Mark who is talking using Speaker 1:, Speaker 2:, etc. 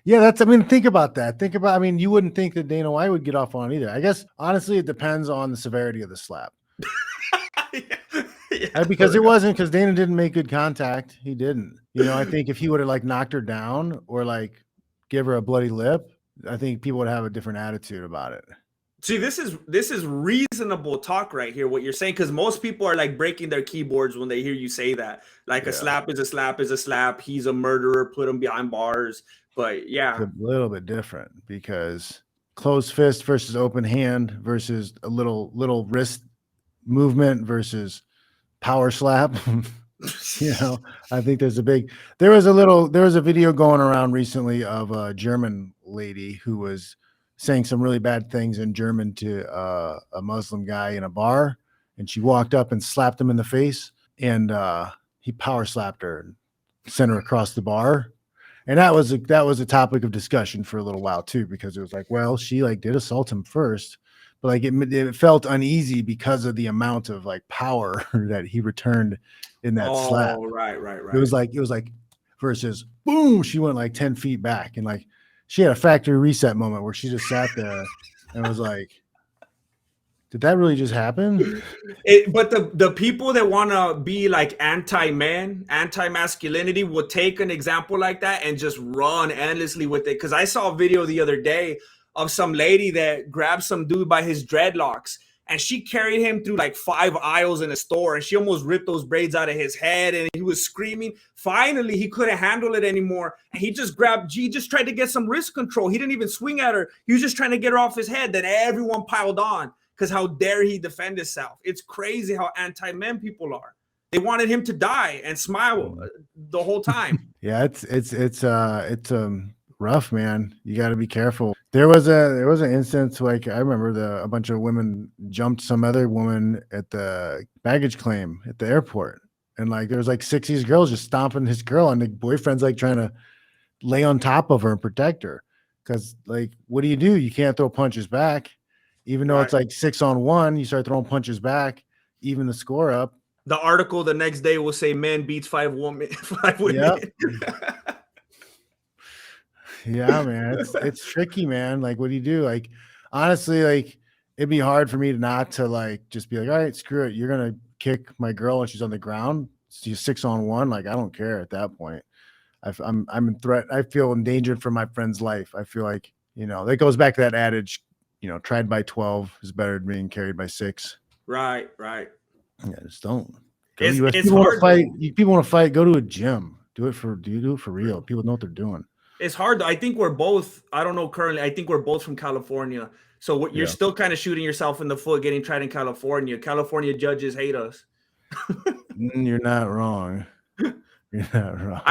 Speaker 1: Yeah, that's, I mean, think about that. Think about, I mean, you wouldn't think that Dana White would get off on it either. I guess, honestly, it depends on the severity of the slap. Because it wasn't, because Dana didn't make good contact. He didn't. I think if he would have like knocked her down or like give her a bloody lip, I think people would have a different attitude about it.
Speaker 2: See, this is reasonable talk right here, what you're saying, because most people are like breaking their keyboards when they hear you say that. Like a slap is a slap is a slap. He's a murderer. Put him behind bars. But yeah,
Speaker 1: it's a little bit different because closed fist versus open hand versus a little wrist movement versus power slap. I think there was a video going around recently of a German lady who was saying some really bad things in German to a Muslim guy in a bar, and she walked up and slapped him in the face, and he power slapped her and sent her across the bar. And that was a topic of discussion for a little while too, because it was like, well, she like did assault him first, but like it felt uneasy because of the amount of like power that he returned in that slap.
Speaker 2: Right.
Speaker 1: It was like versus boom, she went like 10 feet back, and like she had a factory reset moment where she just sat there and was like, did that really just happen?
Speaker 2: But the people that want to be like anti-man, anti-masculinity will take an example like that and just run endlessly with it. Because I saw a video the other day of some lady that grabbed some dude by his dreadlocks, and she carried him through like 5 aisles in a store, and she almost ripped those braids out of his head, and he was screaming. Finally, he couldn't handle it anymore, and he just tried to get some wrist control. He didn't even swing at her. He was just trying to get her off his head. Then everyone piled on. Because how dare he defend himself? It's crazy how anti-men people are. They wanted him to die and smile the whole time.
Speaker 1: Yeah, it's rough, man. You got to be careful. There was an instance, like I remember a bunch of women jumped some other woman at the baggage claim at the airport, and like there was like 6 of these girls just stomping his girl, and the boyfriend's like trying to lay on top of her and protect her. Because like, what do? You can't throw punches back. Even though it's like 6-on-1, you start throwing punches back, even the score up.
Speaker 2: The article the next day will say man beats 5 women.
Speaker 1: Yep. Yeah, man. It's tricky, man. Like, what do you do? Like, honestly, like it'd be hard for me not to like just be like, all right, screw it. You're gonna kick my girl and she's on the ground. She's 6-on-1. Like, I don't care at that point. I'm in threat. I feel endangered for my friend's life. I feel like, that goes back to that adage, tried by 12 is better than being carried by 6.
Speaker 2: Right.
Speaker 1: Yeah, just don't.
Speaker 2: It's hard.
Speaker 1: People want to fight. Go to a gym. Do it for real. People know what they're doing.
Speaker 2: It's hard. I think we're both. I don't know currently. I think we're both from California. So you're still kind of shooting yourself in the foot getting tried in California. California judges hate us.
Speaker 1: You're not wrong. You're not wrong.